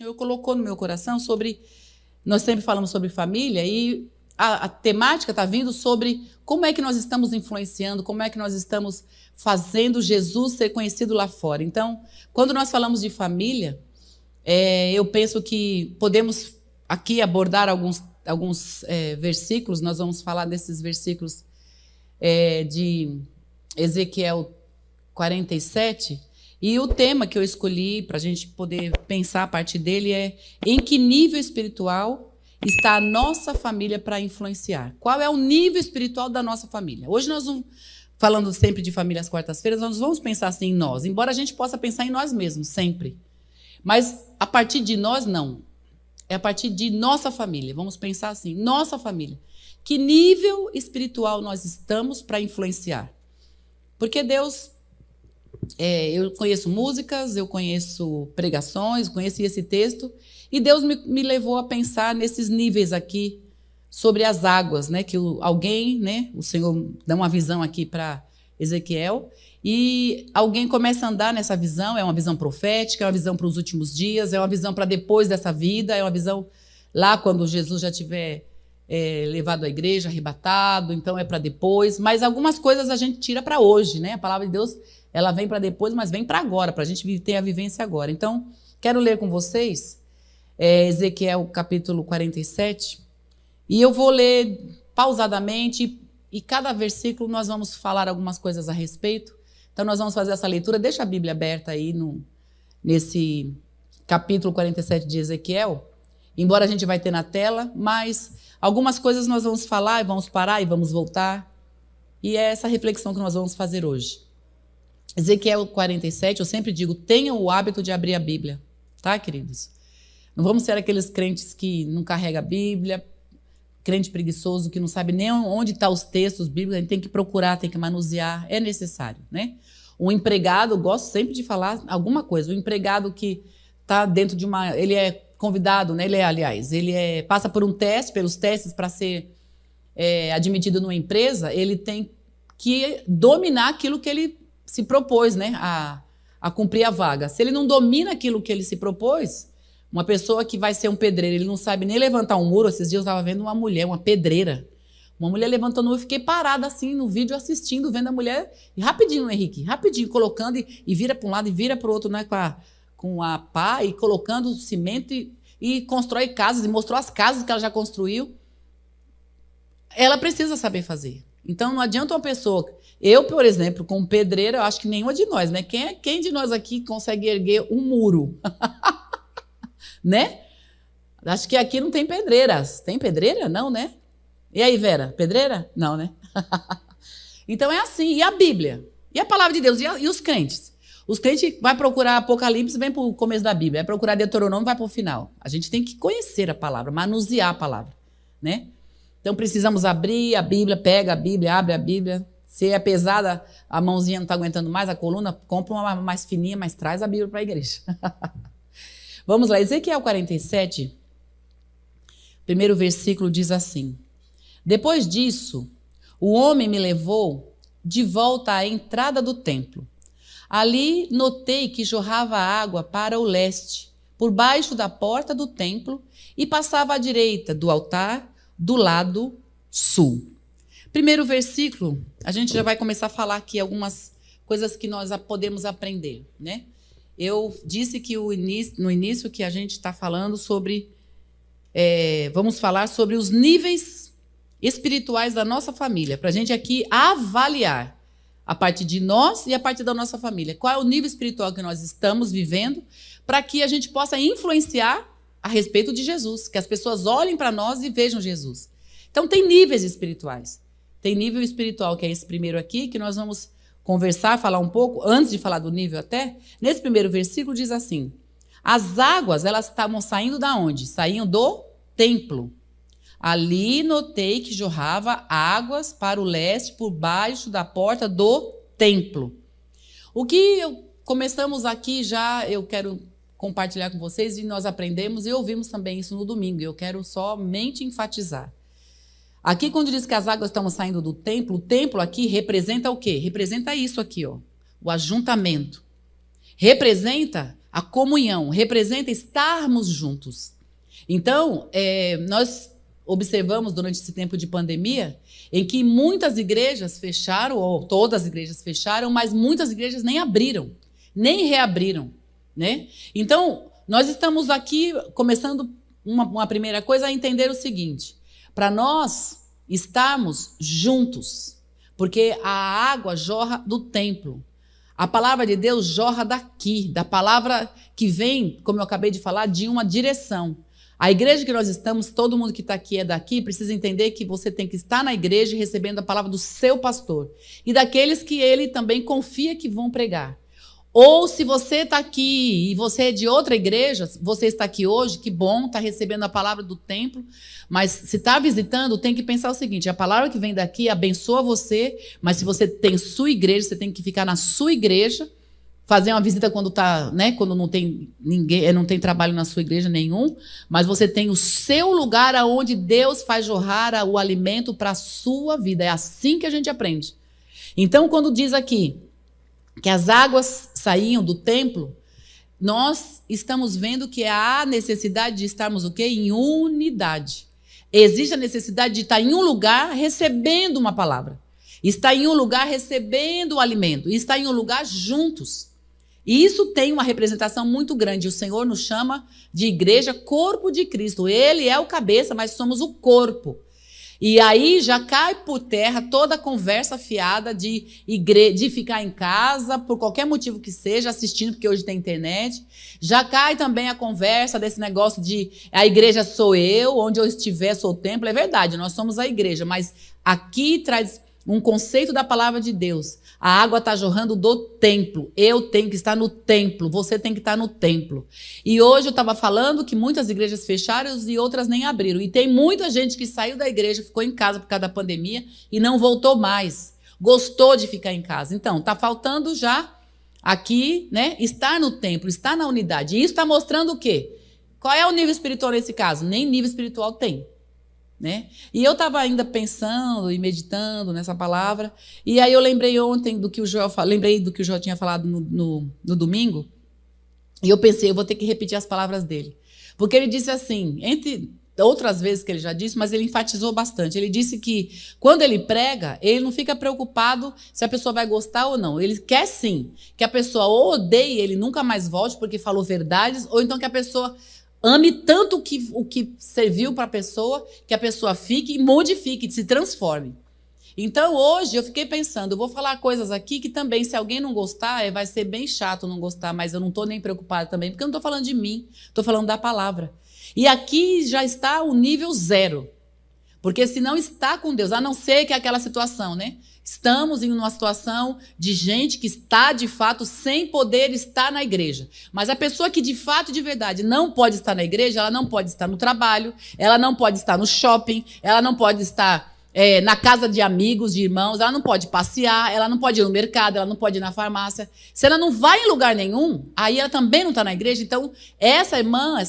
Senhor colocou no meu coração sobre... Nós sempre falamos sobre família e a temática está vindo sobre como é que nós estamos influenciando, como é que nós estamos fazendo Jesus ser conhecido lá fora. Então, quando nós falamos de família, eu penso que podemos aqui abordar alguns versículos. Nós vamos falar desses versículos de Ezequiel 47. E o tema que eu escolhi para a gente poder pensar a partir dele é: em que nível espiritual está a nossa família para influenciar? Qual é o nível espiritual da nossa família? Hoje nós vamos, falando sempre de família às quartas-feiras, nós vamos pensar assim em nós, embora a gente possa pensar em nós mesmos, sempre. Mas a partir de nós, não. É a partir de nossa família. Vamos pensar assim, nossa família. Que nível espiritual nós estamos para influenciar? Porque Deus... eu conheço músicas, eu conheço pregações, conheci esse texto, e Deus me levou a pensar nesses níveis aqui, sobre as águas, né? Que alguém, né? O Senhor dá uma visão aqui para Ezequiel, e alguém começa a andar nessa visão. É uma visão profética, é uma visão para os últimos dias, é uma visão para depois dessa vida, é uma visão lá quando Jesus já tiver levado à igreja, arrebatado, então é para depois. Mas algumas coisas a gente tira para hoje, né? A palavra de Deus, ela vem para depois, mas vem para agora, para a gente ter a vivência agora. Então, quero ler com vocês Ezequiel capítulo 47, e eu vou ler pausadamente, e cada versículo nós vamos falar algumas coisas a respeito. Então, nós vamos fazer essa leitura. Deixa a Bíblia aberta aí nesse capítulo 47 de Ezequiel, embora a gente vai ter na tela, mas algumas coisas nós vamos falar e vamos parar e vamos voltar, e é essa reflexão que nós vamos fazer hoje. Ezequiel 47, eu sempre digo, tenham o hábito de abrir a Bíblia, tá, queridos? Não vamos ser aqueles crentes que não carregam a Bíblia, crente preguiçoso que não sabe nem onde estão os textos bíblicos. A gente tem que procurar, tem que manusear, é necessário, né? Um empregado, gosto sempre de falar alguma coisa, o empregado que está dentro de uma... Ele é convidado, né? Ele passa por pelos testes para ser admitido numa empresa. Ele tem que dominar aquilo que ele se propôs, né, a cumprir a vaga. Se ele não domina aquilo que ele se propôs, uma pessoa que vai ser um pedreiro, ele não sabe nem levantar um muro. Esses dias eu estava vendo uma mulher, uma pedreira, uma mulher levantando um muro, eu fiquei parada assim no vídeo assistindo, vendo a mulher, e rapidinho, Henrique, rapidinho, colocando e vira para um lado e vira para o outro, né, com a pá, e colocando cimento e constrói casas, e mostrou as casas que ela já construiu. Ela precisa saber fazer. Então, não adianta uma pessoa... Eu, por exemplo, como pedreira, eu acho que nenhuma de nós, né? Quem de nós aqui consegue erguer um muro? Né? Acho que aqui não tem pedreiras. Tem pedreira? Não, né? E aí, Vera? Pedreira? Não, né? Então, é assim. E a Bíblia? E a palavra de Deus? E os crentes? Os crentes vai procurar Apocalipse, vem para o começo da Bíblia. Vai procurar Deuteronômio, vai para o final. A gente tem que conhecer a palavra, manusear a palavra, né? Então, precisamos abrir a Bíblia, pega a Bíblia, abre a Bíblia. Se é pesada, a mãozinha não está aguentando mais, a coluna, compra uma mais fininha, mas traz a Bíblia para a igreja. Vamos lá, Ezequiel 47, primeiro versículo diz assim: depois disso, o homem me levou de volta à entrada do templo. Ali notei que jorrava água para o leste, por baixo da porta do templo, e passava à direita do altar, do lado sul. Primeiro versículo, a gente já vai começar a falar aqui algumas coisas que nós podemos aprender, né? Eu disse que no início que a gente está falando sobre... vamos falar sobre os níveis espirituais da nossa família, para a gente aqui avaliar a partir de nós e a partir da nossa família. Qual é o nível espiritual que nós estamos vivendo, para que a gente possa influenciar a respeito de Jesus, que as pessoas olhem para nós e vejam Jesus. Então, tem níveis espirituais. Tem nível espiritual, que é esse primeiro aqui, que nós vamos conversar, falar um pouco, antes de falar do nível até. Nesse primeiro versículo diz assim: as águas, elas estavam saindo da onde? Saíam do templo. Ali notei que jorrava águas para o leste, por baixo da porta do templo. O que começamos aqui já, eu quero compartilhar com vocês, e nós aprendemos e ouvimos também isso no domingo. Eu quero somente enfatizar. Aqui, quando diz que as águas estão saindo do templo, o templo aqui representa o quê? Representa isso aqui, ó, o ajuntamento. Representa a comunhão, representa estarmos juntos. Então, nós observamos durante esse tempo de pandemia, em que muitas igrejas fecharam, ou todas as igrejas fecharam, mas muitas igrejas nem abriram, nem reabriram, né? Então, nós estamos aqui começando uma primeira coisa a entender o seguinte: para nós estarmos juntos, porque a água jorra do templo, a palavra de Deus jorra daqui, da palavra que vem, como eu acabei de falar, de uma direção. A igreja que nós estamos, todo mundo que está aqui é daqui, precisa entender que você tem que estar na igreja recebendo a palavra do seu pastor e daqueles que ele também confia que vão pregar. Ou se você está aqui e você é de outra igreja, você está aqui hoje, que bom, está recebendo a palavra do templo, mas se está visitando, tem que pensar o seguinte: a palavra que vem daqui abençoa você, mas se você tem sua igreja, você tem que ficar na sua igreja, fazer uma visita quando tá, né, quando não tem ninguém, não tem trabalho na sua igreja nenhum, mas você tem o seu lugar aonde Deus faz jorrar o alimento para a sua vida. É assim que a gente aprende. Então, quando diz aqui que as águas saíam do templo, nós estamos vendo que há necessidade de estarmos o quê? Em unidade. Existe a necessidade de estar em um lugar recebendo uma palavra. Estar em um lugar recebendo o alimento. E estar em um lugar juntos. E isso tem uma representação muito grande. O Senhor nos chama de igreja, corpo de Cristo. Ele é o cabeça, mas somos o corpo. E aí já cai por terra toda a conversa fiada de ficar em casa, por qualquer motivo que seja, assistindo, porque hoje tem internet. Já cai também a conversa desse negócio de a igreja sou eu, onde eu estiver sou o templo. É verdade, nós somos a igreja, mas aqui traz um conceito da palavra de Deus. A água está jorrando do templo. Eu tenho que estar no templo. Você tem que estar no templo. E hoje eu estava falando que muitas igrejas fecharam e outras nem abriram. E tem muita gente que saiu da igreja, ficou em casa por causa da pandemia e não voltou mais. Gostou de ficar em casa. Então, está faltando já aqui, né, estar no templo, estar na unidade. E isso está mostrando o quê? Qual é o nível espiritual nesse caso? Nem nível espiritual tem. Né? E eu estava ainda pensando e meditando nessa palavra, e aí eu lembrei ontem do que o Joel tinha falado no domingo, e eu pensei, eu vou ter que repetir as palavras dele, porque ele disse assim, entre outras vezes que ele já disse, mas ele enfatizou bastante. Ele disse que quando ele prega, ele não fica preocupado se a pessoa vai gostar ou não. Ele quer sim que a pessoa ou odeie ele, nunca mais volte porque falou verdades, ou então que a pessoa ame tanto o que serviu para a pessoa, que a pessoa fique e modifique, se transforme. Então, hoje, eu fiquei pensando, eu vou falar coisas aqui que também, se alguém não gostar, vai ser bem chato não gostar, mas eu não estou nem preocupada também, porque eu não estou falando de mim, estou falando da palavra. E aqui já está o nível 0. Porque se não está com Deus, a não ser que é aquela situação, né? Estamos em uma situação de gente que está, de fato, sem poder estar na igreja. Mas a pessoa que, de fato, de verdade, não pode estar na igreja, ela não pode estar no trabalho, ela não pode estar no shopping, ela não pode estar na casa de amigos, de irmãos, ela não pode passear, ela não pode ir no mercado, ela não pode ir na farmácia. Se ela não vai em lugar nenhum, aí ela também não está na igreja. Então, essa irmã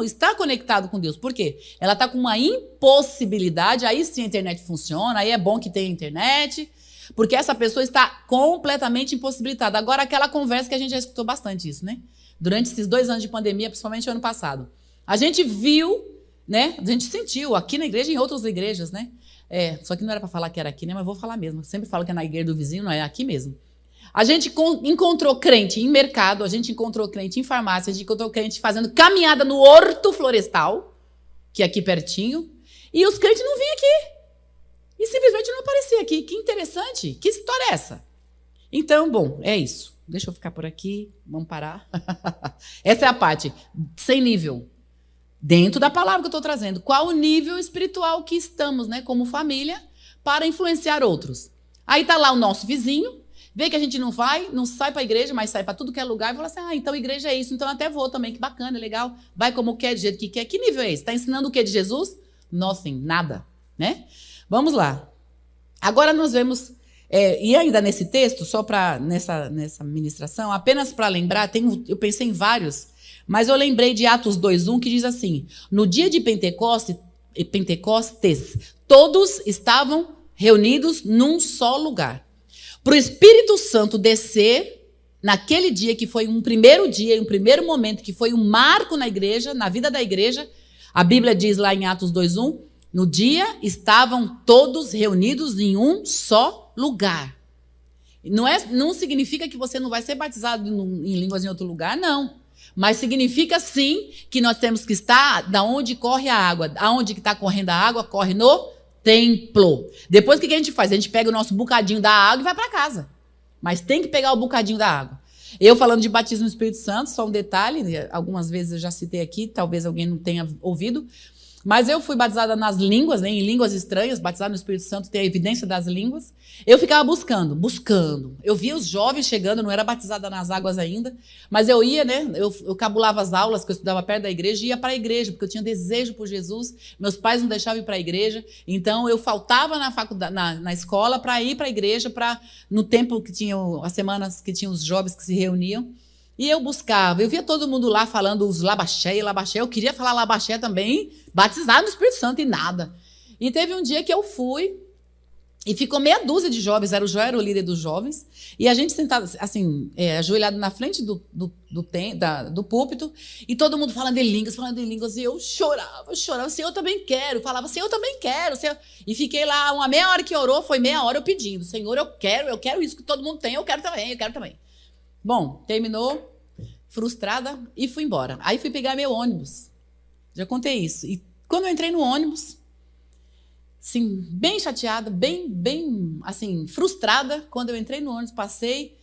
está conectada com Deus. Por quê? Ela está com uma impossibilidade, aí sim a internet funciona, aí é bom que tenha internet, porque essa pessoa está completamente impossibilitada. Agora, aquela conversa que a gente já escutou bastante isso, né? Durante esses 2 anos de pandemia, principalmente o ano passado. A gente viu, né? A gente sentiu aqui na igreja e em outras igrejas, né? Só que não era para falar que era aqui, né? Mas vou falar mesmo. Eu sempre falo que é na igreja do vizinho, não é aqui mesmo. A gente encontrou crente em mercado, a gente encontrou crente em farmácia, a gente encontrou crente fazendo caminhada no horto florestal, que é aqui pertinho, e os crentes não vinham aqui. E simplesmente não aparecia aqui. Que interessante. Que história é essa? Então, bom, é isso. Deixa eu ficar por aqui. Vamos parar. Essa é a parte. Sem nível. Dentro da palavra que eu estou trazendo. Qual o nível espiritual que estamos, né, como família, para influenciar outros? Aí está lá o nosso vizinho, vê que a gente não sai para a igreja, mas sai para tudo que é lugar, e fala assim, então a igreja é isso, então eu até vou também, que bacana, legal. Vai como quer, do jeito que quer. Que nível é esse? Está ensinando o que de Jesus? Nothing, nada, né? Vamos lá. Agora nós vemos, e ainda nesse texto, só para nessa ministração, apenas para lembrar, eu pensei em vários, mas eu lembrei de Atos 2:1, que diz assim, no dia de Pentecostes, todos estavam reunidos num só lugar. Para o Espírito Santo descer, naquele dia que foi um primeiro dia, um primeiro momento, que foi um marco na igreja, na vida da igreja, a Bíblia diz lá em Atos 2:1, no dia estavam todos reunidos em um só lugar. Não significa que você não vai ser batizado em línguas em outro lugar, não. Mas significa sim que nós temos que estar da onde corre a água. Aonde que está correndo a água, corre no templo. Depois o que a gente faz? A gente pega o nosso bocadinho da água e vai para casa. Mas tem que pegar o bocadinho da água. Eu falando de batismo no Espírito Santo, só um detalhe, algumas vezes eu já citei aqui, talvez alguém não tenha ouvido, mas eu fui batizada nas línguas, né, em línguas estranhas, batizada no Espírito Santo, tem a evidência das línguas. Eu ficava buscando. Eu via os jovens chegando, eu não era batizada nas águas ainda, mas eu ia, né, eu cabulava as aulas, que eu estudava perto da igreja, e ia para a igreja, porque eu tinha desejo por Jesus, meus pais não deixavam ir para a igreja, então eu faltava na faculdade, na escola para ir para a igreja, no tempo que tinham, as semanas que tinham os jovens que se reuniam, e eu buscava, eu via todo mundo lá falando os labaxé, eu queria falar labaxé também, batizado no Espírito Santo e nada. E teve um dia que eu fui, e ficou meia dúzia de jovens, era o líder dos jovens, e a gente sentado, assim, ajoelhado na frente do púlpito, e todo mundo falando em línguas, e eu chorava, Senhor, eu também quero, falava, Senhor, eu também quero, Senhor. E fiquei lá, uma meia hora que orou, foi meia hora eu pedindo, Senhor, eu quero isso que todo mundo tem, eu quero também. Bom, terminou, frustrada, e fui embora. Aí fui pegar meu ônibus. Já contei isso. E quando eu entrei no ônibus, assim, bem chateada, bem, assim, frustrada, quando eu entrei no ônibus, passei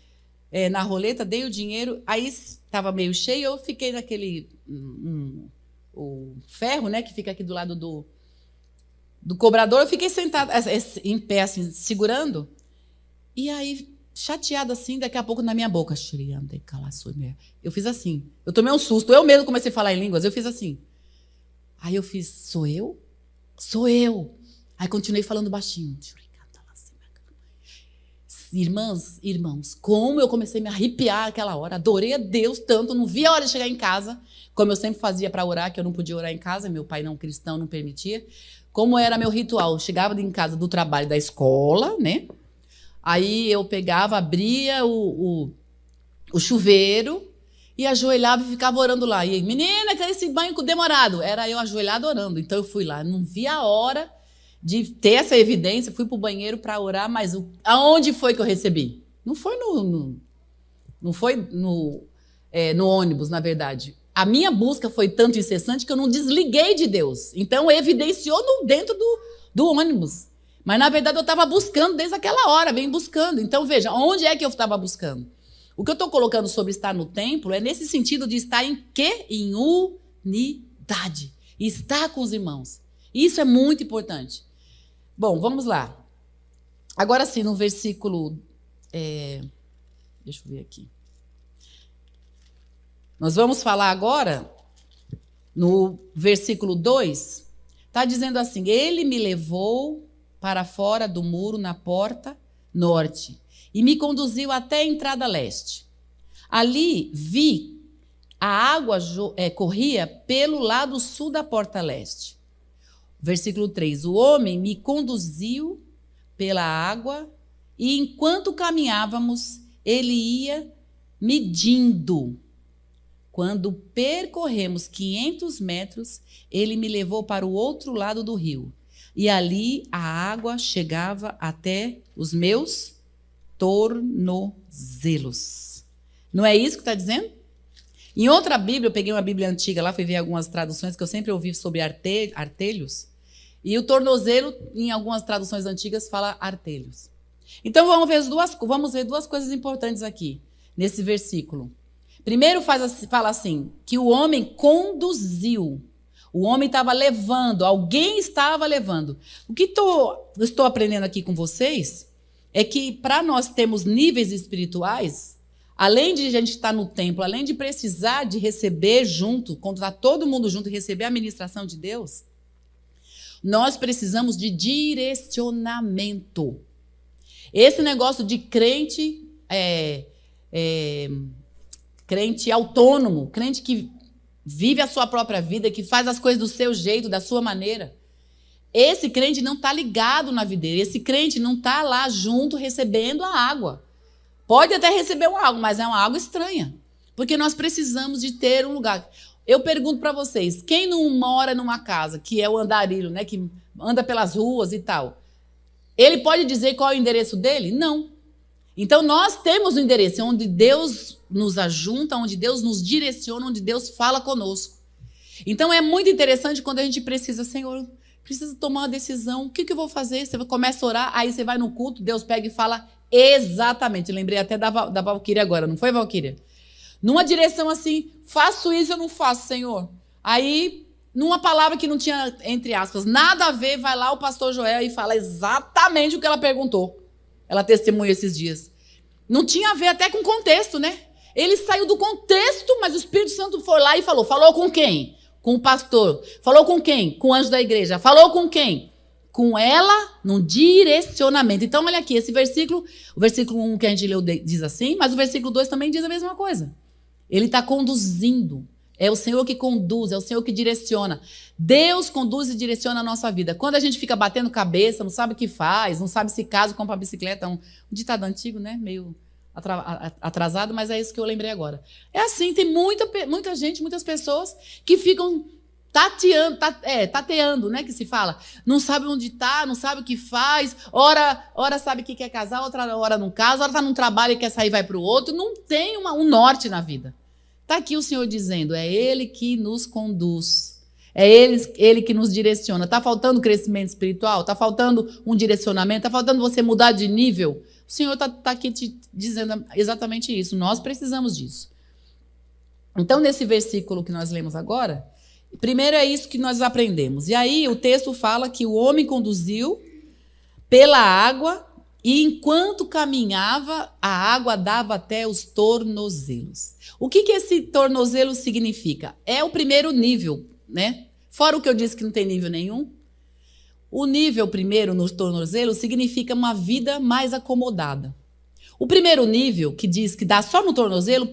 na roleta, dei o dinheiro, aí estava meio cheio, eu fiquei naquele o ferro, né, que fica aqui do lado do cobrador, eu fiquei sentada, em pé, assim, segurando, e aí chateada assim, daqui a pouco na minha boca. Eu fiz assim. Eu tomei um susto. Eu mesmo comecei a falar em línguas. Eu fiz assim. Aí eu fiz, sou eu? Sou eu. Aí continuei falando baixinho. Irmãos, como eu comecei a me arrepiar aquela hora. Adorei a Deus tanto. Não vi a hora de chegar em casa, como eu sempre fazia para orar, que eu não podia orar em casa. Meu pai não cristão não permitia. Como era meu ritual? Eu chegava em casa do trabalho da escola, né? Aí eu pegava, abria o chuveiro e ajoelhava e ficava orando lá. E menina, que é esse banho demorado? Era eu ajoelhada orando. Então eu fui lá, não vi a hora de ter essa evidência, fui para o banheiro para orar, mas aonde foi que eu recebi? Não foi no ônibus, na verdade. A minha busca foi tanto incessante que eu não desliguei de Deus. Então evidenciou dentro do ônibus. Mas, na verdade, eu estava buscando desde aquela hora, vem buscando. Então, veja, onde é que eu estava buscando? O que eu estou colocando sobre estar no templo é nesse sentido de estar em quê? Em unidade. Estar com os irmãos. Isso é muito importante. Bom, vamos lá. Agora sim, no versículo... deixa eu ver aqui. Nós vamos falar agora, no versículo 2, está dizendo assim, ele me levou para fora do muro na porta norte e me conduziu até a entrada leste. Ali vi a água corria pelo lado sul da porta leste. Versículo 3, o homem me conduziu pela água e enquanto caminhávamos, ele ia medindo. Quando percorremos 500 metros, ele me levou para o outro lado do rio. E ali a água chegava até os meus tornozelos. Não é isso que está dizendo? Em outra Bíblia, eu peguei uma Bíblia antiga lá, fui ver algumas traduções que eu sempre ouvi sobre artelhos. E o tornozelo, em algumas traduções antigas, fala artelhos. Então vamos ver duas coisas importantes aqui, nesse versículo. Primeiro fala assim, que o homem conduziu. O homem estava levando, alguém estava levando. O que estou aprendendo aqui com vocês é que para nós termos níveis espirituais, além de a gente estar no templo, além de precisar de receber junto, quando está todo mundo junto e receber a ministração de Deus, nós precisamos de direcionamento. Esse negócio de crente crente autônomo, crente que vive a sua própria vida, que faz as coisas do seu jeito, da sua maneira. Esse crente não está ligado na videira, esse crente não está lá junto recebendo a água. Pode até receber uma água, mas é uma água estranha. Porque nós precisamos de ter um lugar. Eu pergunto para vocês, quem não mora numa casa, que é o andarilho, né, que anda pelas ruas e tal, ele pode dizer qual é o endereço dele? Não. Então nós temos um endereço onde Deus nos ajunta, onde Deus nos direciona, onde Deus fala conosco. Então é muito interessante quando a gente precisa, Senhor, precisa tomar uma decisão, o que eu vou fazer? Você começa a orar, aí você vai no culto, Deus pega e fala exatamente. Lembrei até da Valquíria agora, não foi, Valquíria? Numa direção assim, faço isso, eu não faço, Senhor. Aí, numa palavra que não tinha, entre aspas, nada a ver, vai lá o pastor Joel e fala exatamente o que ela perguntou. Ela testemunha esses dias. Não tinha a ver até com contexto, né? Ele saiu do contexto, mas o Espírito Santo foi lá e falou. Falou com quem? Com o pastor. Falou com quem? Com o anjo da igreja. Falou com quem? Com ela num direcionamento. Então, olha aqui, esse versículo, o versículo 1 que a gente leu diz assim, mas o versículo 2 também diz a mesma coisa. Ele está conduzindo. É o Senhor que conduz, é o Senhor que direciona. Deus conduz e direciona a nossa vida. Quando a gente fica batendo cabeça, não sabe o que faz, não sabe se casa, compra uma bicicleta, um ditado antigo, né? Meio atrasado, mas é isso que eu lembrei agora. É assim, tem muita gente, muitas pessoas que ficam tateando, né? Que se fala. Não sabe onde está, não sabe o que faz, ora sabe que quer casar, outra hora não casa, ora está num trabalho e quer sair e vai para o outro. Não tem um norte na vida. Está aqui o Senhor dizendo, é Ele que nos conduz, é Ele que nos direciona. Está faltando crescimento espiritual? Está faltando um direcionamento? Está faltando você mudar de nível? O Senhor está aqui te dizendo exatamente isso. Nós precisamos disso. Então, nesse versículo que nós lemos agora, primeiro é isso que nós aprendemos. E aí o texto fala que o homem conduziu pela água e enquanto caminhava, a água dava até os tornozelos. O que esse tornozelo significa? É o primeiro nível, né? Fora o que eu disse que não tem nível nenhum. O nível primeiro no tornozelo significa uma vida mais acomodada. O primeiro nível, que diz que dá só no tornozelo,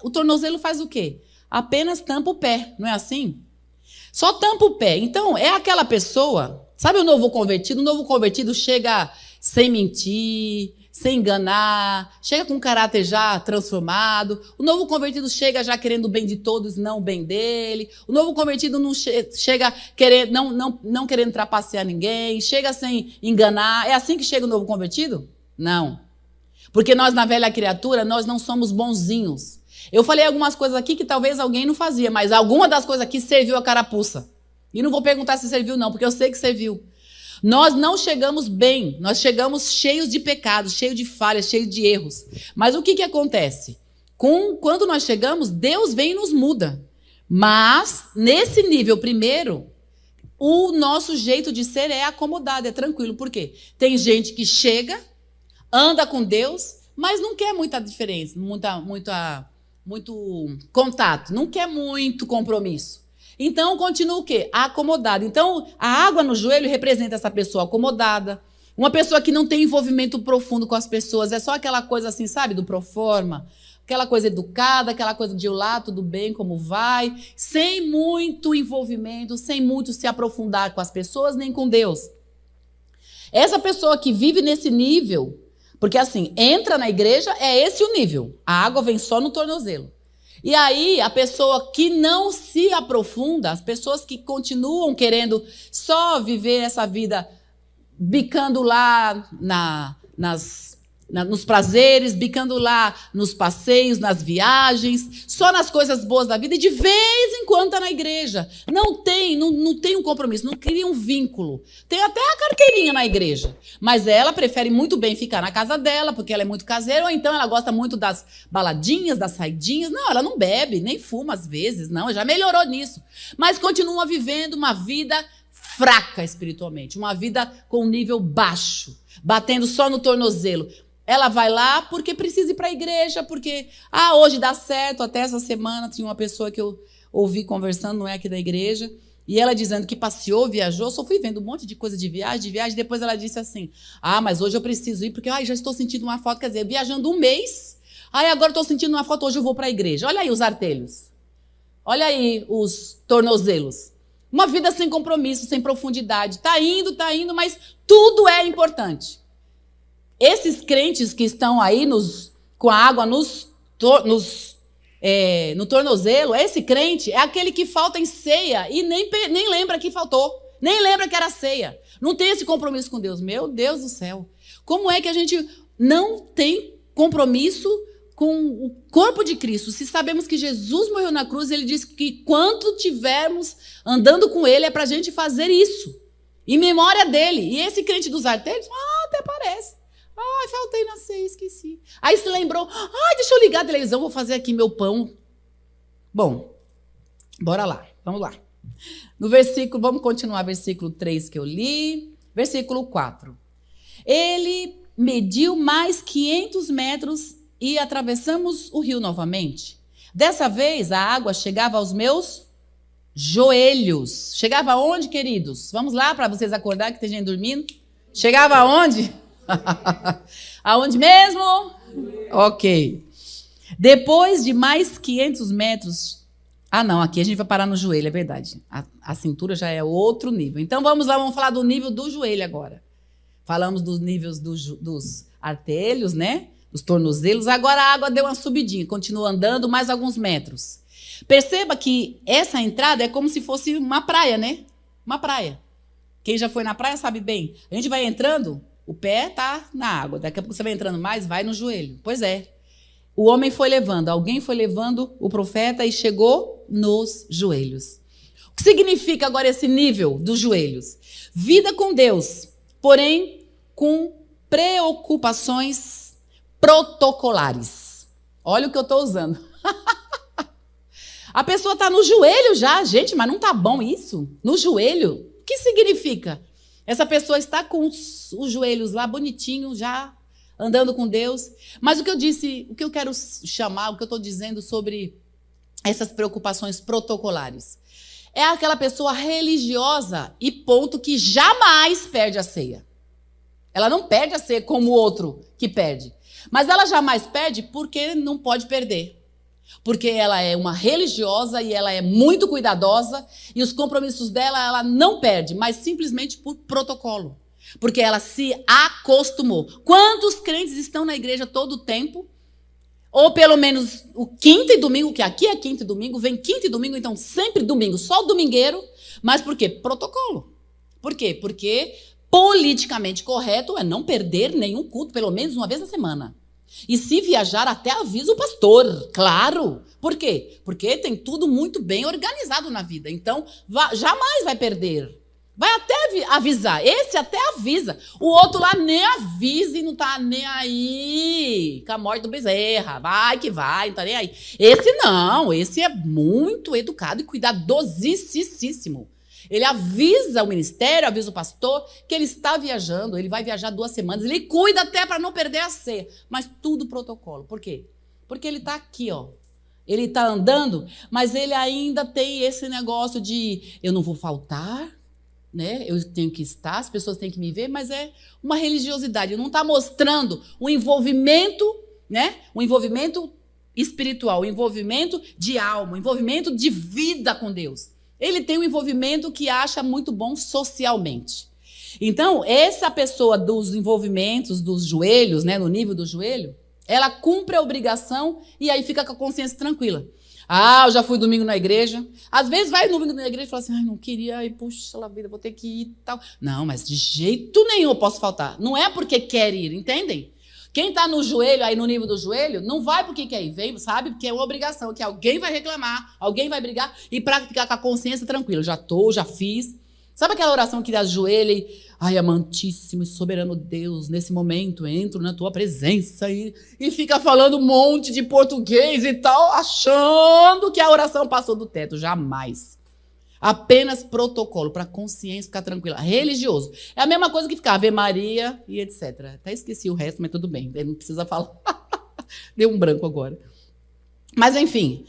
o tornozelo faz o quê? Apenas tampa o pé, não é assim? Só tampa o pé. Então, é aquela pessoa, sabe o novo convertido? O novo convertido chega sem mentir, sem enganar, chega com um caráter já transformado. O novo convertido chega já querendo o bem de todos, não o bem dele. O novo convertido não chega querendo, não querendo trapacear ninguém, chega sem enganar. É assim que chega o novo convertido? Não. Porque nós, na velha criatura, nós não somos bonzinhos. Eu falei algumas coisas aqui que talvez alguém não fazia, mas alguma das coisas aqui serviu a carapuça. E não vou perguntar se serviu não, porque eu sei que serviu. Nós não chegamos bem, nós chegamos cheios de pecados, cheios de falhas, cheios de erros. Mas o que acontece? Quando nós chegamos, Deus vem e nos muda. Mas, nesse nível primeiro, o nosso jeito de ser é acomodado, é tranquilo. Por quê? Tem gente que chega, anda com Deus, mas não quer muita diferença, muito contato, não quer muito compromisso. Então, continua o quê? Acomodado. Então, a água no joelho representa essa pessoa acomodada, uma pessoa que não tem envolvimento profundo com as pessoas, é só aquela coisa assim, sabe, do proforma, aquela coisa educada, aquela coisa de olá, tudo bem, como vai, sem muito envolvimento, sem muito se aprofundar com as pessoas, nem com Deus. Essa pessoa que vive nesse nível, porque assim, entra na igreja, é esse o nível, a água vem só no tornozelo. E aí, a pessoa que não se aprofunda, as pessoas que continuam querendo só viver essa vida bicando lá nos prazeres, bicando lá nos passeios, nas viagens, só nas coisas boas da vida, e de vez em quando está na igreja. Não tem um compromisso, não cria um vínculo. Tem até a carteirinha na igreja, mas ela prefere muito bem ficar na casa dela, porque ela é muito caseira, ou então ela gosta muito das baladinhas, das saidinhas. Não, ela não bebe, nem fuma às vezes, não, já melhorou nisso. Mas continua vivendo uma vida fraca espiritualmente, uma vida com um nível baixo, batendo só no tornozelo. Ela vai lá porque precisa ir para a igreja, porque, hoje dá certo. Até essa semana tinha uma pessoa que eu ouvi conversando, não é aqui da igreja, e ela dizendo que passeou, viajou, só fui vendo um monte de coisa de viagem, depois ela disse assim, mas hoje eu preciso ir, porque já estou sentindo uma falta, quer dizer, viajando um mês, agora estou sentindo uma falta, hoje eu vou para a igreja. Olha aí os artelhos, olha aí os tornozelos. Uma vida sem compromisso, sem profundidade, tá indo, mas tudo é importante. Esses crentes que estão aí nos com a água no tornozelo, esse crente é aquele que falta em ceia e nem lembra que faltou, nem lembra que era ceia. Não tem esse compromisso com Deus. Meu Deus do céu. Como é que a gente não tem compromisso com o corpo de Cristo? Se sabemos que Jesus morreu na cruz, ele disse que quanto tivermos andando com ele é para a gente fazer isso, em memória dele. E esse crente dos artérios, até parece. Faltei na ceia, esqueci. Aí se lembrou, deixa eu ligar a televisão, vou fazer aqui meu pão. Bom, bora lá, vamos lá. No versículo, vamos continuar, versículo 3 que eu li, versículo 4. Ele mediu mais 500 metros e atravessamos o rio novamente. Dessa vez, a água chegava aos meus joelhos. Chegava aonde, queridos? Vamos lá, para vocês acordarem que tem gente dormindo. Chegava aonde? Aonde mesmo? Ok. Depois de mais 500 metros... não, aqui a gente vai parar no joelho, é verdade. A cintura já é outro nível. Então, vamos lá, vamos falar do nível do joelho agora. Falamos dos níveis dos artelhos, né? Dos tornozelos. Agora a água deu uma subidinha, continua andando mais alguns metros. Perceba que essa entrada é como se fosse uma praia, né? Uma praia. Quem já foi na praia sabe bem. A gente vai entrando, o pé tá na água. Daqui a pouco você vai entrando mais, vai no joelho. Pois é. O homem foi levando, alguém foi levando o profeta e chegou nos joelhos. O que significa agora esse nível dos joelhos? Vida com Deus, porém com preocupações protocolares. Olha o que eu estou usando. A pessoa está no joelho já, gente, mas não está bom isso? No joelho? O que significa? Essa pessoa está com os joelhos lá bonitinhos já, andando com Deus. Mas o que eu disse, o que eu quero chamar, o que eu estou dizendo sobre essas preocupações protocolares, é aquela pessoa religiosa e ponto que jamais perde a ceia. Ela não perde a ceia como o outro que perde. Mas ela jamais perde porque não pode perder. Porque ela é uma religiosa e ela é muito cuidadosa e os compromissos dela ela não perde, mas simplesmente por protocolo. Porque ela se acostumou. Quantos crentes estão na igreja todo o tempo? Ou pelo menos o quinta e domingo, que aqui é quinta e domingo, vem quinta e domingo, então sempre domingo, só o domingueiro. Mas por quê? Protocolo. Por quê? Porque politicamente correto é não perder nenhum culto, pelo menos uma vez na semana. E se viajar, até avisa o pastor, claro. Por quê? Porque tem tudo muito bem organizado na vida. Então, jamais vai perder. Vai até avisar. Esse até avisa. O outro lá nem avisa e não tá nem aí com a morte do bezerra. Vai que vai, não tá nem aí. Esse não. Esse é muito educado e cuidadosíssimo. Ele avisa o ministério, avisa o pastor que ele está viajando. Ele vai viajar 2 semanas. Ele cuida até para não perder a ceia. Mas tudo protocolo. Por quê? Porque ele está aqui, ó. Ele está andando, mas ele ainda tem esse negócio de eu não vou faltar, né? Eu tenho que estar, as pessoas têm que me ver, mas é uma religiosidade. Não está mostrando o envolvimento, né? O envolvimento espiritual, o envolvimento de alma, o envolvimento de vida com Deus. Ele tem um envolvimento que acha muito bom socialmente. Então, essa pessoa dos envolvimentos dos joelhos, né, no nível do joelho, ela cumpre a obrigação e aí fica com a consciência tranquila. Eu já fui domingo na igreja. Às vezes vai domingo na igreja e fala assim, não queria, puxa lá vida, vou ter que ir e tal. Não, mas de jeito nenhum eu posso faltar. Não é porque quer ir, entendem? Quem está no joelho, aí no nível do joelho, não vai porque quer ir, vem, sabe? Porque é uma obrigação, que alguém vai reclamar, alguém vai brigar, e para ficar com a consciência tranquila. Já fiz. Sabe aquela oração que ajoelha e, amantíssimo e soberano Deus, nesse momento entro na tua presença e fica falando um monte de português e tal, achando que a oração passou do teto. Jamais. Apenas protocolo, para a consciência ficar tranquila. Religioso. É a mesma coisa que ficar Ave Maria e etc. Até esqueci o resto, mas tudo bem. Não precisa falar. Deu um branco agora. Mas, enfim.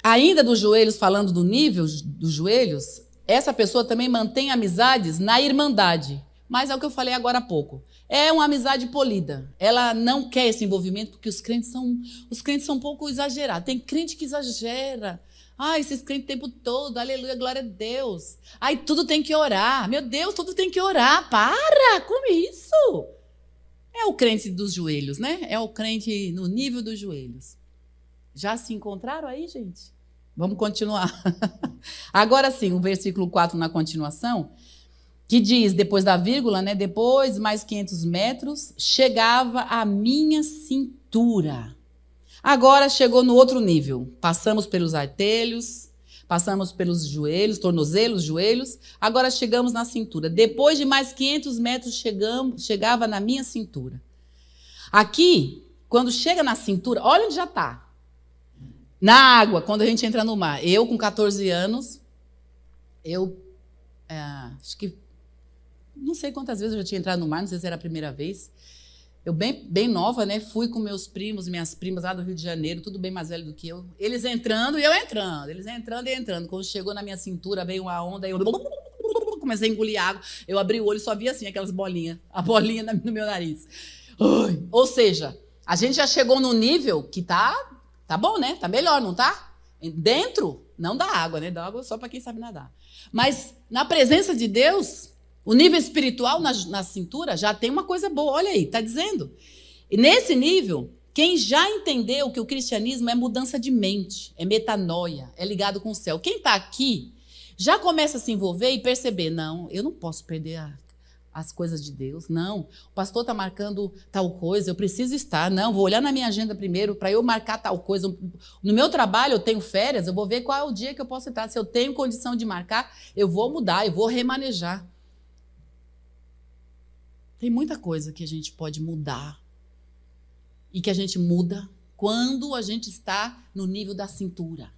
Ainda dos joelhos, falando do nível dos joelhos, essa pessoa também mantém amizades na irmandade. Mas é o que eu falei agora há pouco. É uma amizade polida. Ela não quer esse envolvimento porque os crentes são um pouco exagerados. Tem crente que exagera. Esses crentes o tempo todo, aleluia, glória a Deus. Tudo tem que orar. Meu Deus, tudo tem que orar. Para com isso. É o crente dos joelhos, né? É o crente no nível dos joelhos. Já se encontraram aí, gente? Vamos continuar. Agora sim, o versículo 4 na continuação, que diz, depois da vírgula, né? Depois, mais 500 metros, chegava à minha cintura. Agora chegou no outro nível. Passamos pelos artelhos, passamos pelos joelhos, tornozelos, joelhos. Agora chegamos na cintura. Depois de mais 500 metros, chegava na minha cintura. Aqui, quando chega na cintura, olha onde já está. Na água, quando a gente entra no mar. Eu, com 14 anos, acho que, não sei quantas vezes eu já tinha entrado no mar, não sei se era a primeira vez. Eu bem nova, né? Fui com meus primos, minhas primas lá do Rio de Janeiro, tudo bem mais velho do que eu. Eles entrando e eu entrando. Eles entrando e entrando. Quando chegou na minha cintura, veio uma onda, eu comecei a engolir água. Eu abri o olho e só vi assim, aquelas bolinhas. A bolinha no meu nariz. Ou seja, a gente já chegou num nível que tá bom, né? Tá melhor, não tá? Dentro, não da água, né? Da água só para quem sabe nadar. Mas na presença de Deus, o nível espiritual na cintura já tem uma coisa boa. Olha aí, tá dizendo. E nesse nível, quem já entendeu que o cristianismo é mudança de mente, é metanoia, é ligado com o céu. Quem está aqui já começa a se envolver e perceber, não, eu não posso perder as coisas de Deus, não. O pastor está marcando tal coisa, eu preciso estar. Não, vou olhar na minha agenda primeiro para eu marcar tal coisa. No meu trabalho, eu tenho férias, eu vou ver qual é o dia que eu posso estar. Se eu tenho condição de marcar, eu vou mudar, eu vou remanejar. Tem muita coisa que a gente pode mudar e que a gente muda quando a gente está no nível da cintura.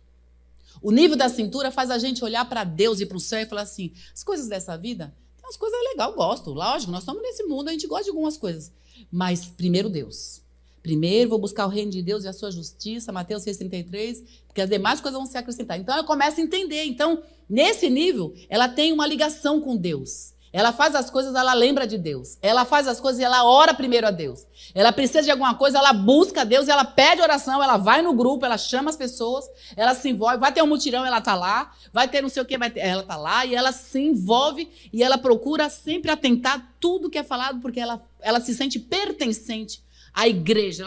O nível da cintura faz a gente olhar para Deus e para o céu e falar assim, as coisas dessa vida, tem umas coisas legais, eu gosto, lógico, nós estamos nesse mundo, a gente gosta de algumas coisas, mas primeiro Deus. Primeiro vou buscar o reino de Deus e a sua justiça, Mateus 6,33, porque as demais coisas vão se acrescentar. Então eu começo a entender. Então, nesse nível, ela tem uma ligação com Deus. Ela faz as coisas, ela lembra de Deus. Ela faz as coisas e ela ora primeiro a Deus. Ela precisa de alguma coisa, ela busca a Deus, ela pede oração, ela vai no grupo, ela chama as pessoas, ela se envolve. Vai ter um mutirão, ela está lá. Vai ter não sei o que, ela está lá. E ela se envolve e ela procura sempre atentar tudo que é falado, porque ela se sente pertencente à igreja.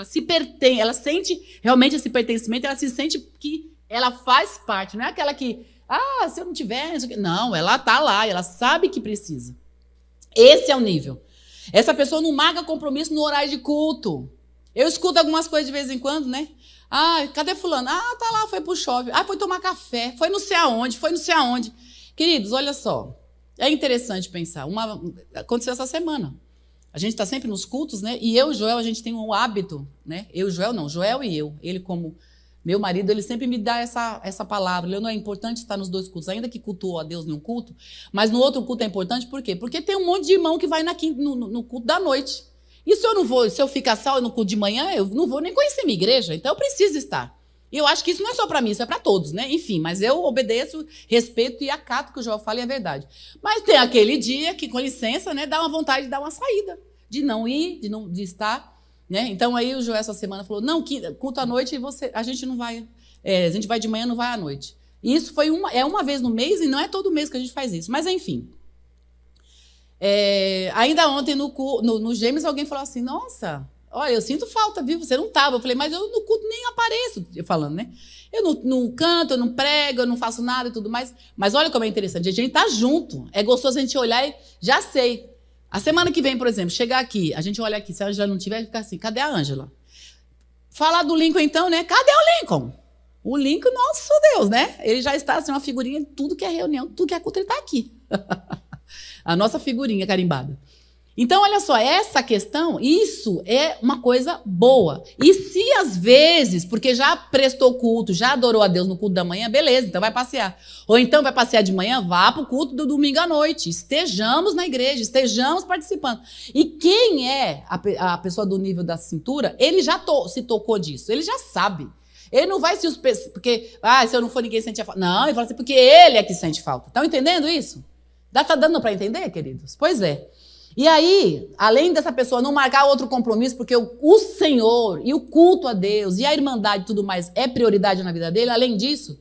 Ela sente realmente esse pertencimento, ela se sente que ela faz parte. Não é aquela que... se eu não tiver... Não, ela está lá, ela sabe que precisa. Esse é o nível. Essa pessoa não marca compromisso no horário de culto. Eu escuto algumas coisas de vez em quando, né? Cadê fulano? Tá lá, foi pro shopping. Foi tomar café, foi não sei aonde. Queridos, olha só. É interessante pensar. Aconteceu essa semana. A gente está sempre nos cultos, né? E eu e o Joel, a gente tem um hábito, né? Joel e eu. Ele como... Meu marido, ele sempre me dá essa palavra. Não é importante estar nos dois cultos, ainda que cultuou a Deus num culto, mas no outro culto é importante, por quê? Porque tem um monte de irmão que vai no culto da noite. E se eu ficar só no culto de manhã, eu não vou nem conhecer minha igreja, então eu preciso estar. E eu acho que isso não é só para mim, isso é para todos, né? Enfim, mas eu obedeço, respeito e acato o que o João fala e é verdade. Mas tem aquele dia que, com licença, né, dá uma vontade de dar uma saída, de não ir, de estar... Né? Então, aí o Joel essa semana falou, não, culto à noite a gente não vai, a gente vai de manhã, não vai à noite. E isso foi uma vez no mês e não é todo mês que a gente faz isso. Mas, enfim. Ainda ontem no Gêmeos alguém falou assim, nossa, olha, eu sinto falta, viu? Você não estava. Eu falei, mas eu no culto nem apareço, eu falando, né? Eu não canto, eu não prego, eu não faço nada e tudo mais. Mas olha como é interessante, a gente tá junto. É gostoso a gente olhar e já sei. A semana que vem, por exemplo, chegar aqui, a gente olha aqui, se a Ângela não tiver, fica assim, cadê a Ângela? Falar do Lincoln, então, né? Cadê o Lincoln? O Lincoln, nosso Deus, né? Ele já está, assim, uma figurinha de tudo que é reunião, tudo que é culto, ele está aqui. A nossa figurinha carimbada. Então, olha só, essa questão, isso é uma coisa boa. E se às vezes, porque já prestou culto, já adorou a Deus no culto da manhã, beleza, então vai passear. Ou então vai passear de manhã, vá para o culto do domingo à noite. Estejamos na igreja, estejamos participando. E quem é a pessoa do nível da cintura, ele já se tocou disso, ele já sabe. Ele não vai se... Porque, se eu não for, ninguém sente a falta. Não, ele fala assim, porque ele é que sente falta. Estão entendendo isso? Tá dando para entender, queridos? Pois é. E aí, além dessa pessoa não marcar outro compromisso, porque o Senhor e o culto a Deus e a irmandade e tudo mais é prioridade na vida dele, além disso,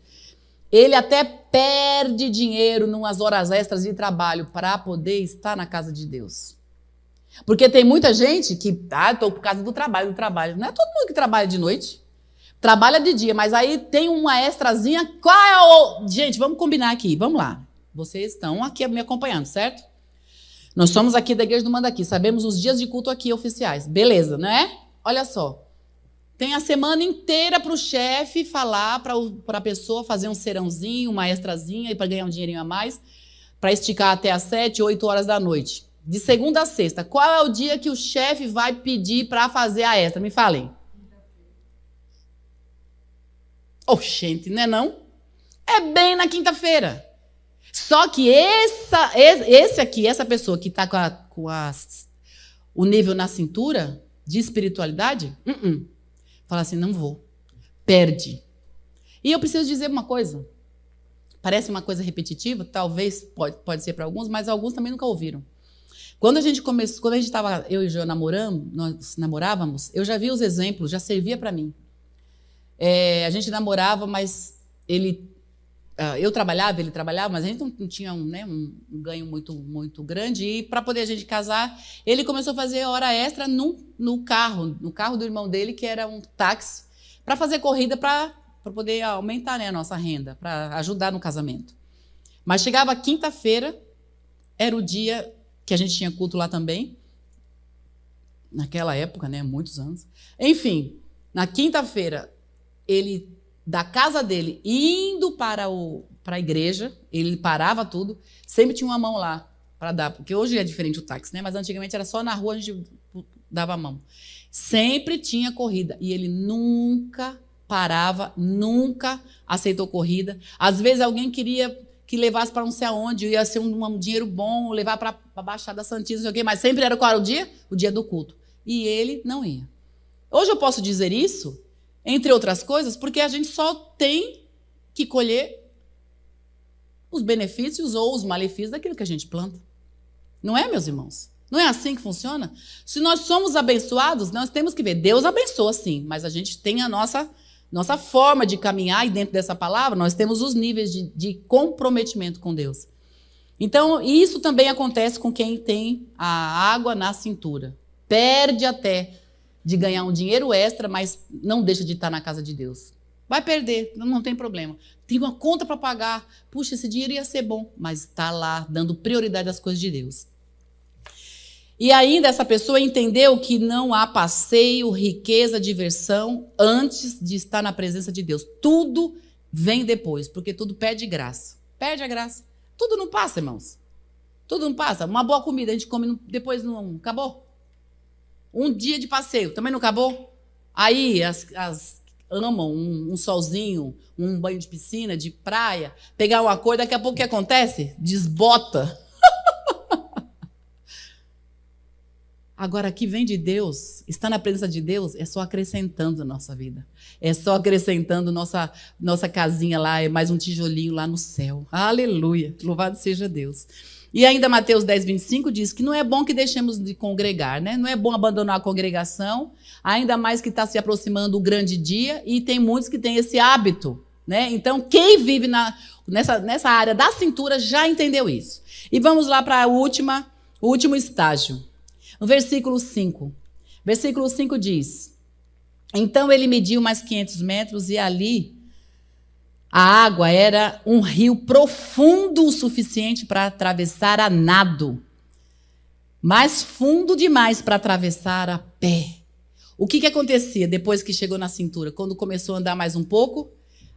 ele até perde dinheiro nas horas extras de trabalho para poder estar na casa de Deus. Porque tem muita gente que, estou por causa do trabalho. Não é todo mundo que trabalha de noite. Trabalha de dia, mas aí tem uma extrazinha. Qual é o... Gente, vamos combinar aqui, vamos lá. Vocês estão aqui me acompanhando, certo? Nós somos aqui da Igreja do Mandaqui, sabemos os dias de culto aqui oficiais. Beleza, né? Olha só. Tem a semana inteira para o chefe falar, para a pessoa fazer um serãozinho, uma extrazinha, para ganhar um dinheirinho a mais, para esticar até às 7, 8 horas da noite. De segunda a sexta. Qual é o dia que o chefe vai pedir para fazer a extra? Me falem. Oxente, não é não? É bem na quinta-feira. Só que essa pessoa que está com o nível na cintura de espiritualidade, fala assim, não vou. Perde. E eu preciso dizer uma coisa. Parece uma coisa repetitiva, talvez pode ser para alguns, mas alguns também nunca ouviram. Quando a gente estava, eu e o João nós namorávamos, eu já vi os exemplos, já servia para mim. A gente namorava, mas eu trabalhava, ele trabalhava, mas a gente não tinha um ganho muito grande. E para poder a gente casar, ele começou a fazer hora extra no carro do irmão dele, que era um táxi, para fazer corrida para poder aumentar, né, a nossa renda, para ajudar no casamento. Mas chegava quinta-feira, era o dia que a gente tinha culto lá também, naquela época, né, muitos anos. Enfim, na quinta-feira, ele, da casa dele, indo para a igreja, ele parava tudo, sempre tinha uma mão lá para dar, porque hoje é diferente o táxi, né? Mas antigamente era só na rua, a gente dava a mão. Sempre tinha corrida, e ele nunca parava, nunca aceitou corrida. Às vezes alguém queria que levasse para não sei aonde, ia ser um dinheiro bom, levar para a Baixada Santista, não sei o quê, mas sempre era qual era o dia? O dia do culto. E ele não ia. Hoje eu posso dizer isso, entre outras coisas, porque a gente só tem que colher os benefícios ou os malefícios daquilo que a gente planta. Não é, meus irmãos? Não é assim que funciona? Se nós somos abençoados, nós temos que ver. Deus abençoa, sim, mas a gente tem a nossa forma de caminhar, e dentro dessa palavra nós temos os níveis de comprometimento com Deus. Então, isso também acontece com quem tem a água na cintura. Perde até de ganhar um dinheiro extra, mas não deixa de estar na casa de Deus. Vai perder, não tem problema. Tem uma conta para pagar. Puxa, esse dinheiro ia ser bom, mas está lá, dando prioridade às coisas de Deus. E ainda essa pessoa entendeu que não há passeio, riqueza, diversão antes de estar na presença de Deus. Tudo vem depois, porque tudo perde graça. Perde a graça. Tudo não passa, irmãos. Tudo não passa. Uma boa comida a gente come, depois não acabou. Um dia de passeio, também não acabou? Aí as amam um solzinho, um banho de piscina, de praia, pegar uma cor, daqui a pouco o que acontece? Desbota. Agora, aqui vem de Deus, está na presença de Deus, é só acrescentando a nossa vida. É só acrescentando nossa casinha lá, é mais um tijolinho lá no céu. Aleluia, louvado seja Deus. E ainda Mateus 10, 25 diz que não é bom que deixemos de congregar, né? Não é bom abandonar a congregação, ainda mais que está se aproximando o grande dia, e tem muitos que têm esse hábito, né? Então, quem vive nessa área da cintura já entendeu isso. E vamos lá para o último estágio. No versículo 5. Versículo 5 diz: então ele mediu mais 500 metros e ali a água era um rio profundo o suficiente para atravessar a nado, mas fundo demais para atravessar a pé. O que acontecia depois que chegou na cintura? Quando começou a andar mais um pouco,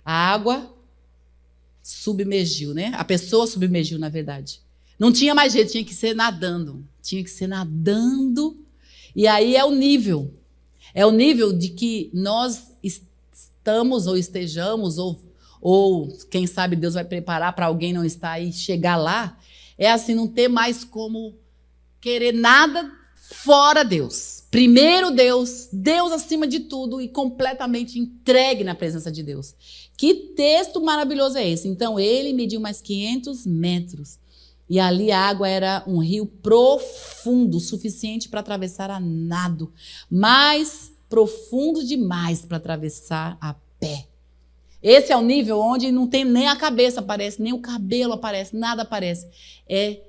a água submergiu, né? A pessoa submergiu, na verdade. Não tinha mais jeito, tinha que ser nadando. Tinha que ser nadando. E aí é o nível. É o nível de que nós estamos ou estejamos, ou quem sabe Deus vai preparar para alguém não estar aí, chegar lá. É assim, não ter mais como querer nada fora Deus. Primeiro Deus, Deus acima de tudo e completamente entregue na presença de Deus. Que texto maravilhoso é esse? Então ele mediu mais 500 metros. E ali a água era um rio profundo, suficiente para atravessar a nado, mas profundo demais para atravessar a pé. Esse é o nível onde não tem nem a cabeça aparece, nem o cabelo aparece, nada aparece. É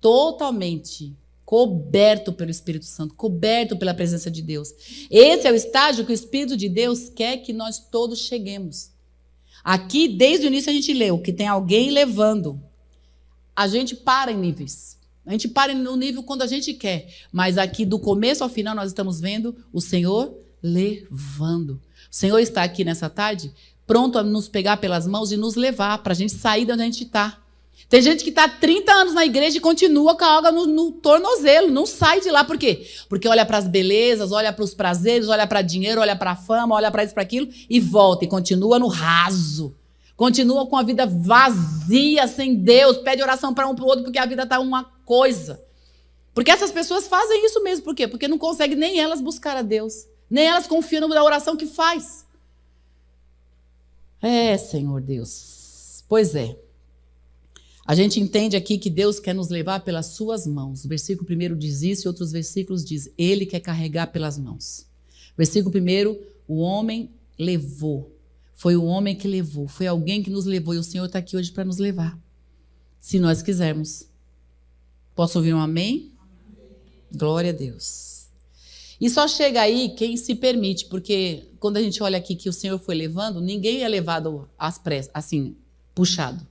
totalmente coberto pelo Espírito Santo, coberto pela presença de Deus. Esse é o estágio que o Espírito de Deus quer que nós todos cheguemos. Aqui, desde o início, a gente leu que tem alguém levando. A gente para em níveis. A gente para no nível quando a gente quer. Mas aqui, do começo ao final, nós estamos vendo o Senhor levando. O Senhor está aqui nessa tarde, pronto a nos pegar pelas mãos e nos levar para a gente sair de onde a gente está. Tem gente que está há 30 anos na igreja e continua com a alga no tornozelo, não sai de lá. Por quê? Porque olha para as belezas, olha para os prazeres, olha para dinheiro, olha para a fama, olha para isso, para aquilo e volta e continua no raso. Continua com a vida vazia, sem Deus, pede oração para um para o outro porque a vida está uma coisa. Porque essas pessoas fazem isso mesmo. Por quê? Porque não conseguem nem elas buscar a Deus. Nem elas confiam na oração que faz. Senhor Deus. Pois é. A gente entende aqui que Deus quer nos levar pelas suas mãos. O versículo 1 diz isso e outros versículos diz, Ele quer carregar pelas mãos. Versículo 1, o homem levou. Foi o homem que levou. Foi alguém que nos levou. E o Senhor está aqui hoje para nos levar. Se nós quisermos. Posso ouvir um amém? Glória a Deus. E só chega aí quem se permite, porque quando a gente olha aqui que o Senhor foi levando, ninguém é levado às pressas, assim, puxado.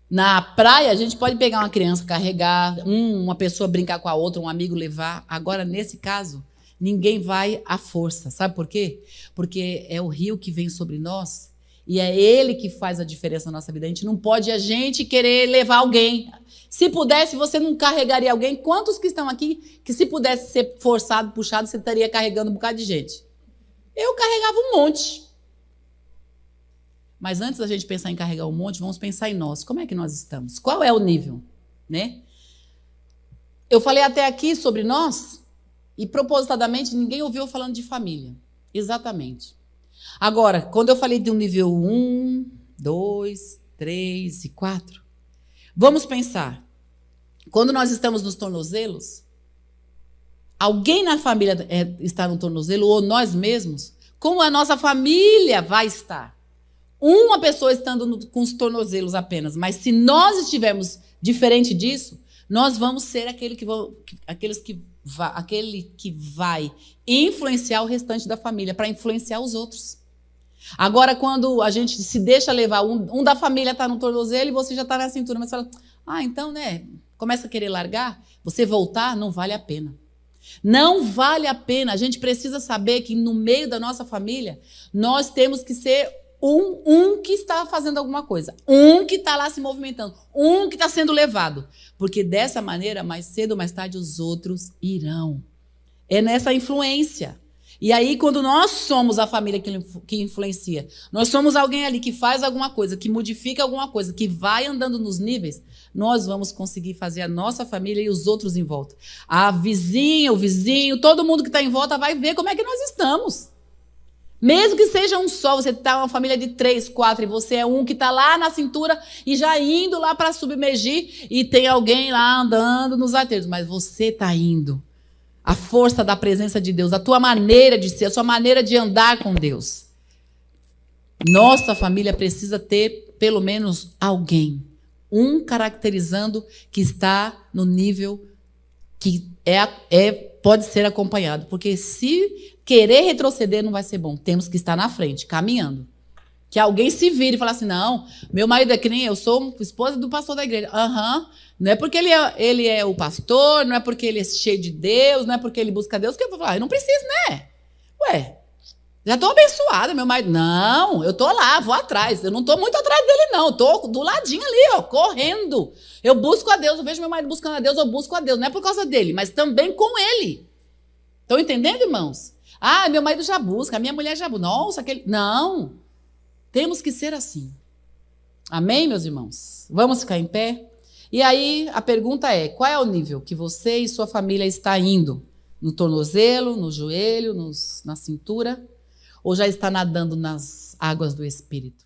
Na praia, a gente pode pegar uma criança, carregar, uma pessoa brincar com a outra, um amigo levar. Agora, nesse caso, ninguém vai à força. Sabe por quê? Porque é o rio que vem sobre nós e é ele que faz a diferença na nossa vida. A gente não pode a gente querer levar alguém. Se pudesse, você não carregaria alguém. Quantos que estão aqui que se pudesse ser forçado, puxado, você estaria carregando um bocado de gente? Eu carregava um monte. Mas antes da gente pensar em carregar um monte, vamos pensar em nós. Como é que nós estamos? Qual é o nível? Né? Eu falei até aqui sobre nós e propositadamente ninguém ouviu eu falando de família. Exatamente. Agora, quando eu falei de um nível 1, 2, 3 e 4, vamos pensar. Quando nós estamos nos tornozelos, alguém na família está no tornozelo ou nós mesmos, como a nossa família vai estar? Uma pessoa estando com os tornozelos apenas, mas se nós estivermos diferente disso, nós vamos ser aquele que vai influenciar o restante da família, para influenciar os outros. Agora, quando a gente se deixa levar, um da família está no tornozelo e você já está na cintura, mas fala, então, né, começa a querer largar, você voltar, não vale a pena. Não vale a pena. A gente precisa saber que no meio da nossa família, nós temos que ser um que está fazendo alguma coisa, um que está lá se movimentando, um que está sendo levado. Porque dessa maneira, mais cedo ou mais tarde, os outros irão. É nessa influência. E aí, quando nós somos a família que influencia, nós somos alguém ali que faz alguma coisa, que modifica alguma coisa, que vai andando nos níveis, nós vamos conseguir fazer a nossa família e os outros em volta. A vizinha, o vizinho, todo mundo que está em volta vai ver como é que nós estamos. Mesmo que seja um só, você está uma família de 3, 4 e você é um que está lá na cintura e já indo lá para submergir e tem alguém lá andando nos aterros, mas você está indo. A força da presença de Deus, a tua maneira de ser, a sua maneira de andar com Deus. Nossa família precisa ter pelo menos alguém, um caracterizando que está no nível que pode ser acompanhado, porque se querer retroceder não vai ser bom. Temos que estar na frente, caminhando. Que alguém se vire e fale assim, não, meu marido é que nem eu, sou esposa do pastor da igreja. Não é porque ele é o pastor, não é porque ele é cheio de Deus, não é porque ele busca Deus, que eu vou falar, eu não preciso, né? Ué, já estou abençoada, meu marido. Não, eu estou lá, vou atrás. Eu não estou muito atrás dele, não. Eu estou do ladinho ali, ó, correndo. Eu busco a Deus, eu vejo meu marido buscando a Deus, eu busco a Deus. Não é por causa dele, mas também com ele. Estão entendendo, irmãos? Meu marido já busca, a minha mulher já busca. Nossa, aquele... Não. Temos que ser assim. Amém, meus irmãos? Vamos ficar em pé? E aí, a pergunta é, qual é o nível que você e sua família está indo? No tornozelo, no joelho, na cintura? Ou já está nadando nas águas do Espírito?